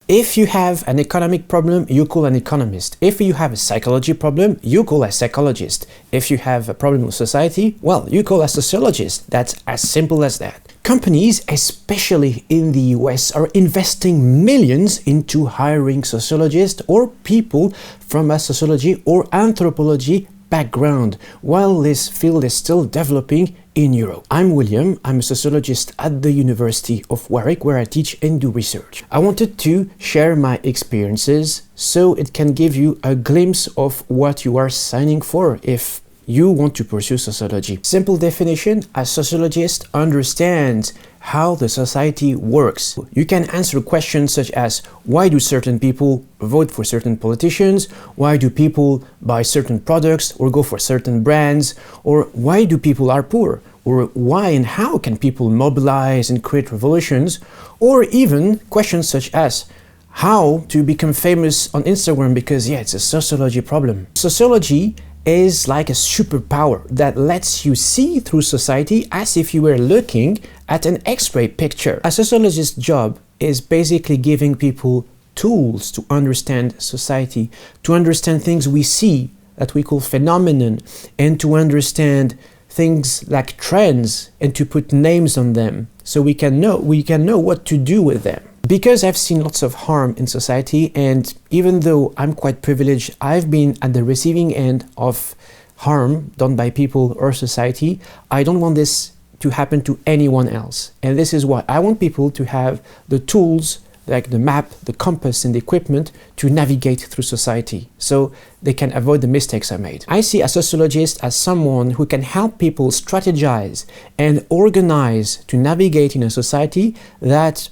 If you have an economic problem, you call an economist. If you have a psychology problem, you call a psychologist. If you have a problem with society, well, you call a sociologist. That's as simple as that. Companies, especially in the US, are investing millions into hiring sociologists or people from a sociology or anthropology background, while this field is still developing in Europe. I'm William, I'm a sociologist at the University of Warwick, where I teach and do research. I wanted to share my experiences so it can give you a glimpse of what you are signing for if you want to pursue sociology. Simple definition: a sociologist understands how the society works. You can answer questions such as, why do certain people vote for certain politicians? Why do people buy certain products or go for certain brands? Or why do people are poor? Or why and how can people mobilize and create revolutions? Or even questions such as, how to become famous on Instagram, because it's a sociology problem. Sociology is like a superpower that lets you see through society as if you were looking at an X-ray picture. A sociologist's job is basically giving people tools to understand society, to understand things we see that we call phenomenon, and to understand things like trends and to put names on them so we can know what to do with them. Because I've seen lots of harm in society, and even though I'm quite privileged, I've been at the receiving end of harm done by people or society, I don't want this to happen to anyone else. And this is why I want people to have the tools, like the map, the compass, and the equipment to navigate through society, so they can avoid the mistakes I made. I see a sociologist as someone who can help people strategize and organize to navigate in a society that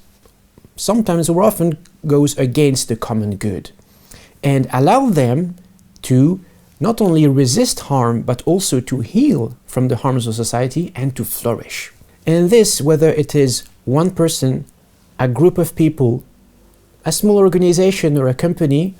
sometimes or often goes against the common good, and allow them to not only resist harm, but also to heal from the harms of society and to flourish. And this, whether it is one person, a group of people, a small organization or a company,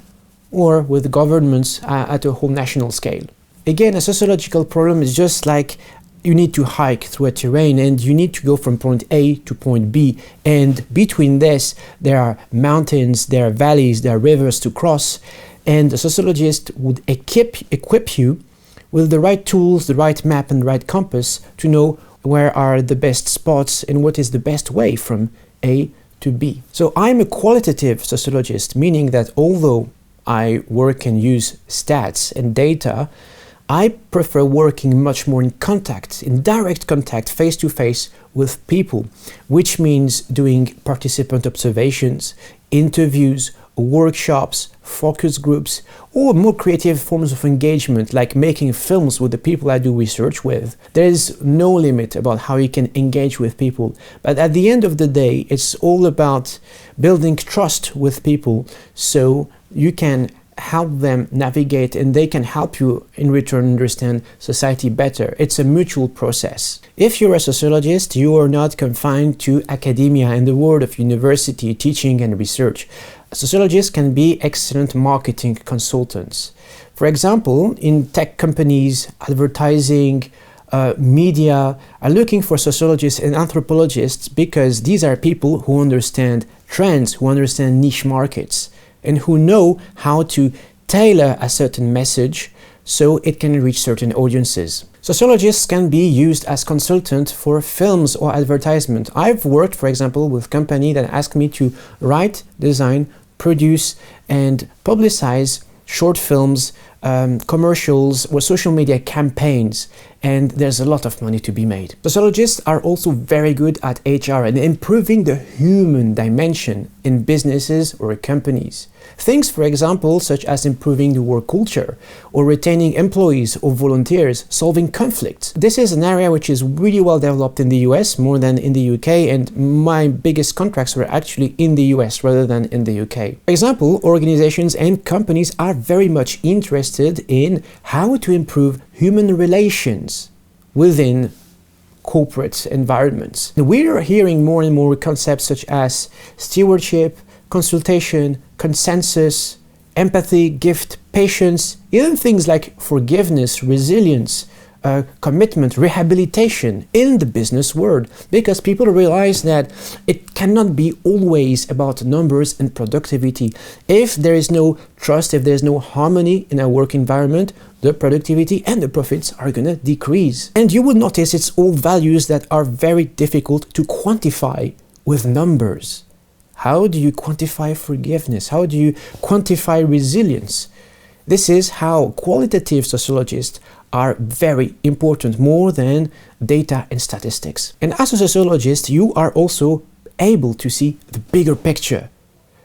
or with governments at a whole national scale. Again, a sociological problem is just like you need to hike through a terrain and you need to go from point A to point B, and between this there are mountains, there are valleys, there are rivers to cross, and a sociologist would equip you with the right tools, the right map and the right compass to know where are the best spots and what is the best way from A to B. So I'm a qualitative sociologist, meaning that although I work and use stats and data, I prefer working much more in contact, in direct contact, face-to-face with people, which means doing participant observations, interviews, workshops, focus groups, or more creative forms of engagement, like making films with the people I do research with. There is no limit about how you can engage with people, but at the end of the day, it's all about building trust with people so you can help them navigate and they can help you in return understand society better. It's a mutual process. If you're a sociologist, you are not confined to academia and the world of university, teaching and research. Sociologists can be excellent marketing consultants. For example, in tech companies, advertising, media are looking for sociologists and anthropologists because these are people who understand trends, who understand niche markets, and who know how to tailor a certain message so it can reach certain audiences. Sociologists can be used as consultant for films or advertisement. I've worked, for example, with companies that ask me to write, design, produce, and publicize short films, commercials, or social media campaigns, and there's a lot of money to be made. Sociologists are also very good at HR and improving the human dimension in businesses or companies. Things, for example, such as improving the work culture, or retaining employees or volunteers, solving conflicts. This is an area which is really well developed in the US, more than in the UK, and my biggest contracts were actually in the US rather than in the UK. For example, organizations and companies are very much interested in how to improve human relations within corporate environments. We're hearing more and more concepts such as stewardship, consultation, consensus, empathy, gift, patience, even things like forgiveness, resilience, commitment, rehabilitation in the business world, because people realize that it cannot be always about numbers and productivity. If there is no trust, if there's no harmony in our work environment, the productivity and the profits are going to decrease. And you will notice it's all values that are very difficult to quantify with numbers. How do you quantify forgiveness? How do you quantify resilience? This is how qualitative sociologists are very important, more than data and statistics. And as a sociologist, you are also able to see the bigger picture.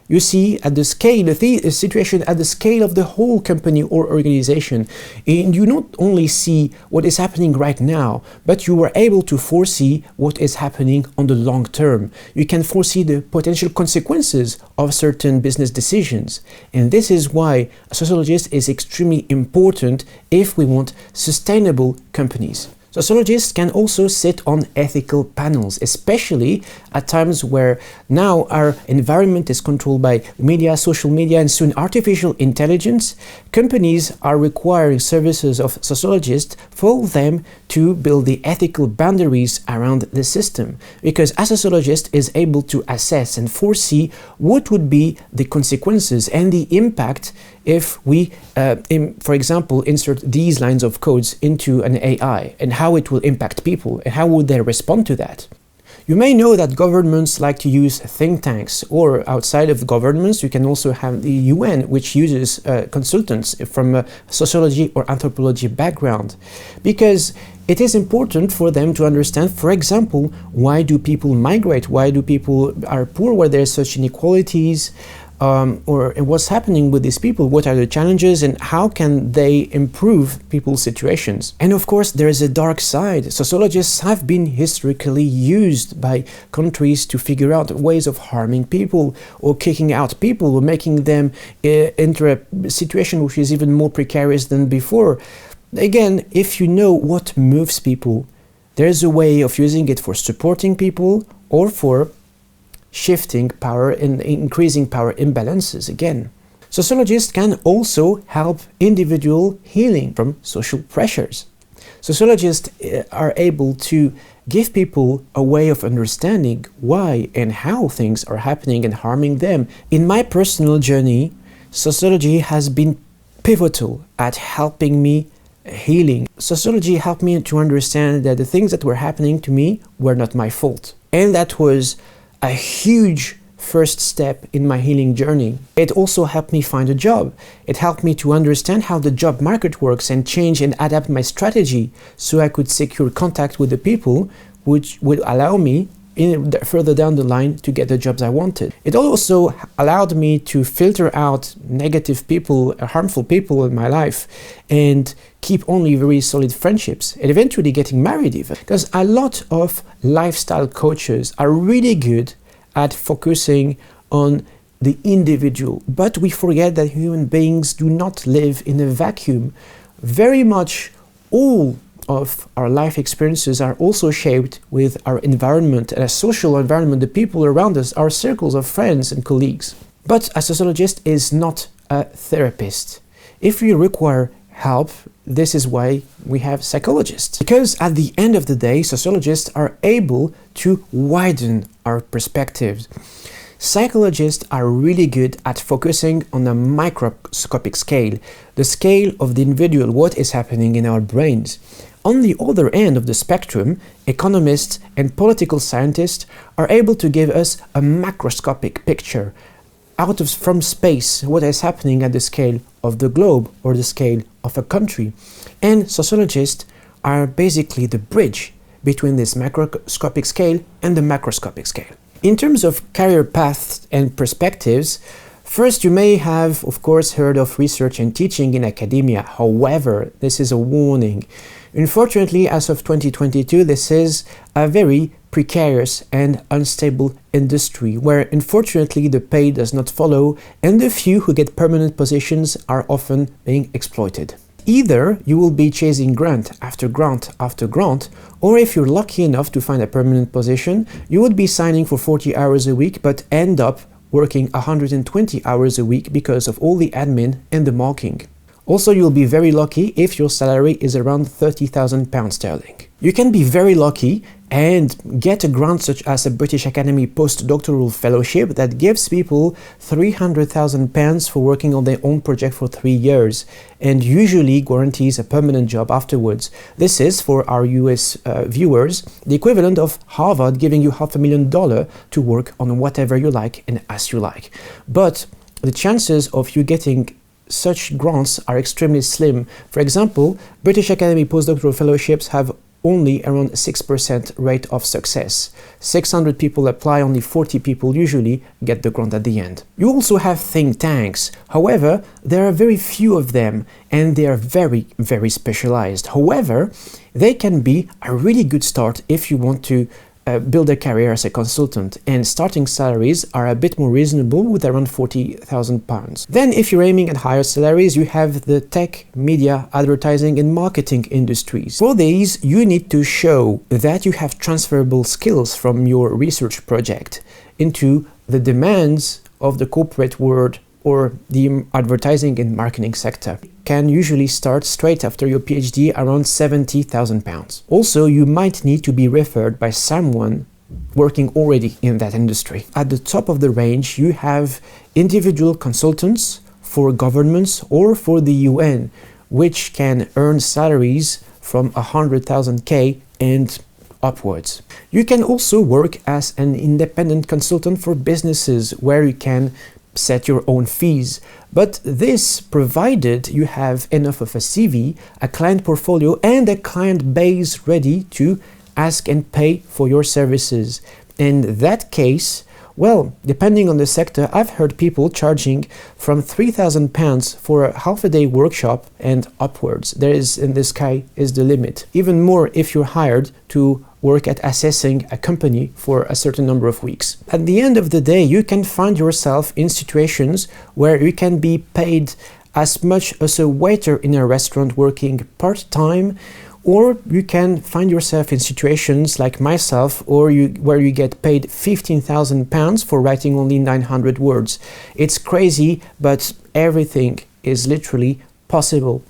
You see at the scale, the situation at the scale of the whole company or organization. And you not only see what is happening right now, but you are able to foresee what is happening on the long term. You can foresee the potential consequences of certain business decisions. And this is why a sociologist is extremely important if we want sustainable companies. Sociologists can also sit on ethical panels, especially at times where now our environment is controlled by media, social media, and soon artificial intelligence. Companies are requiring services of sociologists for them to build the ethical boundaries around the system. Because a sociologist is able to assess and foresee what would be the consequences and the impact if we, for example, insert these lines of codes into an AI, and how it will impact people and how would they respond to that. You may know that governments like to use think tanks, or outside of governments you can also have the UN, which uses consultants from a sociology or anthropology background, because it is important for them to understand, for example, why do people migrate, why do people are poor, where there's such inequalities, or what's happening with these people, what are the challenges, and how can they improve people's situations. And of course there is a dark side. Sociologists have been historically used by countries to figure out ways of harming people or kicking out people or making them enter a situation which is even more precarious than before. Again, if you know what moves people, there's a way of using it for supporting people or for shifting power and increasing power imbalances again. Sociologists can also help individual healing from social pressures. Sociologists are able to give people a way of understanding why and how things are happening and harming them. In my personal journey, sociology has been pivotal at helping me healing. Sociology helped me to understand that the things that were happening to me were not my fault. And that was a huge first step in my healing journey. It also helped me find a job. It helped me to understand how the job market works and change and adapt my strategy so I could secure contact with the people which would allow me further down the line to get the jobs I wanted. It also allowed me to filter out negative people, harmful people in my life, and keep only very solid friendships, and eventually getting married even. Because a lot of lifestyle coaches are really good at focusing on the individual, but we forget that human beings do not live in a vacuum. Very much all of our life experiences are also shaped with our environment and a social environment, the people around us, our circles of friends and colleagues. But a sociologist is not a therapist. If you require help, this is why we have psychologists. Because at the end of the day, sociologists are able to widen our perspectives. Psychologists are really good at focusing on a microscopic scale, the scale of the individual, what is happening in our brains. On the other end of the spectrum, economists and political scientists are able to give us a macroscopic picture from space, what is happening at the scale of the globe or the scale of a country. And sociologists are basically the bridge between this macroscopic scale and the macroscopic scale. In terms of career paths and perspectives, first, you may have, of course, heard of research and teaching in academia. However, this is a warning. Unfortunately, as of 2022, this is a very precarious and unstable industry where, unfortunately, the pay does not follow and the few who get permanent positions are often being exploited. Either you will be chasing grant after grant after grant, or if you're lucky enough to find a permanent position, you would be signing for 40 hours a week but end up working 120 hours a week because of all the admin and the marking. Also, you'll be very lucky if your salary is around £30,000 sterling. You can be very lucky and get a grant such as a British Academy postdoctoral fellowship that gives people £300,000 for working on their own project for 3 years and usually guarantees a permanent job afterwards. This is, for our US viewers, the equivalent of Harvard giving you $500,000 to work on whatever you like and as you like. But the chances of you getting such grants are extremely slim. For example, British Academy postdoctoral fellowships have only around 6% rate of success. 600 people apply, only 40 people usually get the grant at the end. You also have think tanks. However, there are very few of them and they are very, very specialized. However, they can be a really good start if you want to build a career as a consultant, and starting salaries are a bit more reasonable with around £40,000. Then if you're aiming at higher salaries, you have the tech, media, advertising and marketing industries. For these, you need to show that you have transferable skills from your research project into the demands of the corporate world or the advertising and marketing sector. Can usually start straight after your PhD around £70,000. Also, you might need to be referred by someone working already in that industry. At the top of the range, you have individual consultants for governments or for the UN, which can earn salaries from 100,000 K and upwards. You can also work as an independent consultant for businesses where you can set your own fees, but this provided you have enough of a CV, a client portfolio and a client base ready to ask and pay for your services. In that case, well, depending on the sector, I've heard people charging from £3,000 for a half-a-day workshop and upwards. There is, in the sky is the limit. Even more if you're hired to work at assessing a company for a certain number of weeks. At the end of the day, you can find yourself in situations where you can be paid as much as a waiter in a restaurant working part-time, or you can find yourself in situations like myself where you get paid £15,000 for writing only 900 words. It's crazy, but everything is literally possible.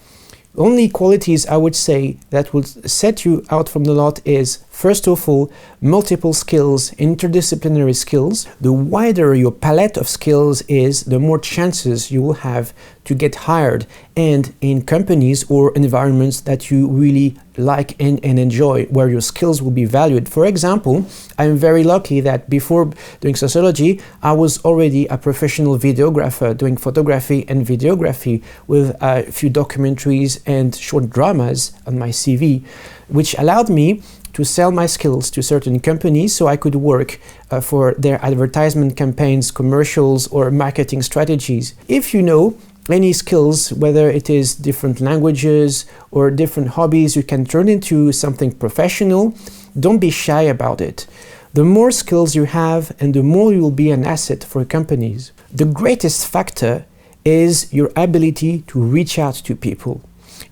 Only qualities I would say that would set you out from the lot is, first of all, multiple skills, interdisciplinary skills. The wider your palette of skills is, the more chances you will have to get hired and in companies or environments that you really like and enjoy, where your skills will be valued. For example, I'm very lucky that before doing sociology, I was already a professional videographer doing photography and videography with a few documentaries and short dramas on my CV, which allowed me to sell my skills to certain companies so I could work for their advertisement campaigns, commercials, or marketing strategies. If you know any skills, whether it is different languages or different hobbies, you can turn into something professional. Don't be shy about it. The more skills you have and the more you will be an asset for companies. The greatest factor is your ability to reach out to people.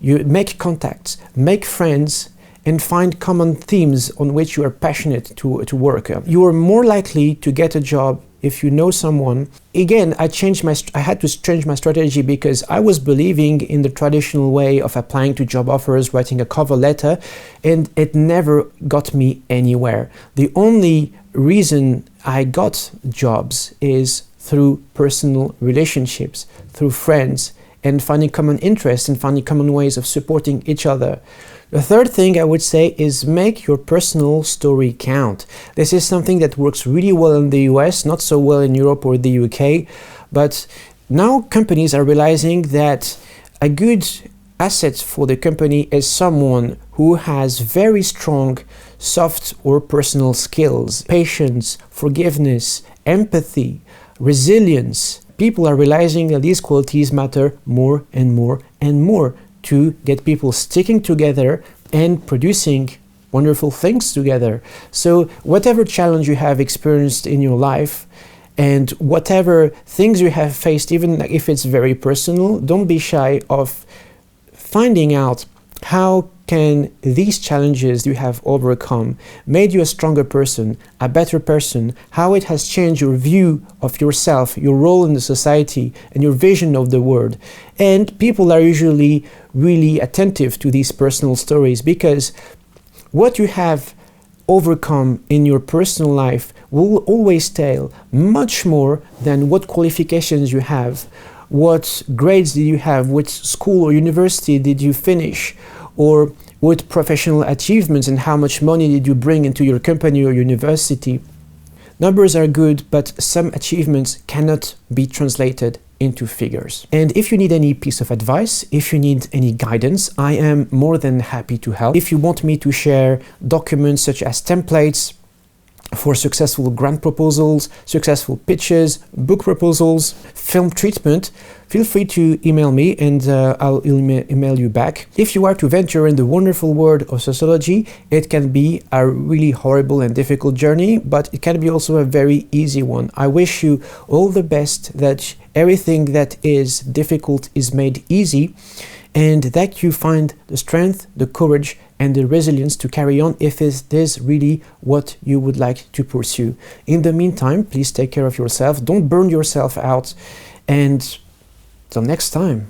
You make contacts, make friends, and find common themes on which you are passionate to work. You are more likely to get a job if you know someone. Again, I had to change my strategy because I was believing in the traditional way of applying to job offers, writing a cover letter, and it never got me anywhere. The only reason I got jobs is through personal relationships, through friends, and finding common interests and finding common ways of supporting each other. The third thing I would say is make your personal story count. This is something that works really well in the US, not so well in Europe or the UK, but now companies are realizing that a good asset for the company is someone who has very strong soft or personal skills, patience, forgiveness, empathy, resilience. People are realizing that these qualities matter more and more and more to get people sticking together and producing wonderful things together. So whatever challenge you have experienced in your life and whatever things you have faced, even if it's very personal, don't be shy of finding out How can these challenges you have overcome made you a stronger person, a better person, how it has changed your view of yourself, your role in the society, and your vision of the world. And people are usually really attentive to these personal stories, because what you have overcome in your personal life will always tell much more than what qualifications you have, what grades did you have, which school or university did you finish, or what professional achievements and how much money did you bring into your company or university. Numbers are good, but some achievements cannot be translated into figures. And if you need any piece of advice, if you need any guidance, I am more than happy to help. If you want me to share documents such as templates for successful grant proposals, successful pitches, book proposals, film treatment, feel free to email me and I'll email you back. If you are to venture in the wonderful world of sociology, it can be a really horrible and difficult journey, but it can be also a very easy one. I wish you all the best, that everything that is difficult is made easy, and that you find the strength, the courage, and the resilience to carry on if it is really what you would like to pursue. In the meantime, please take care of yourself, don't burn yourself out, and till next time.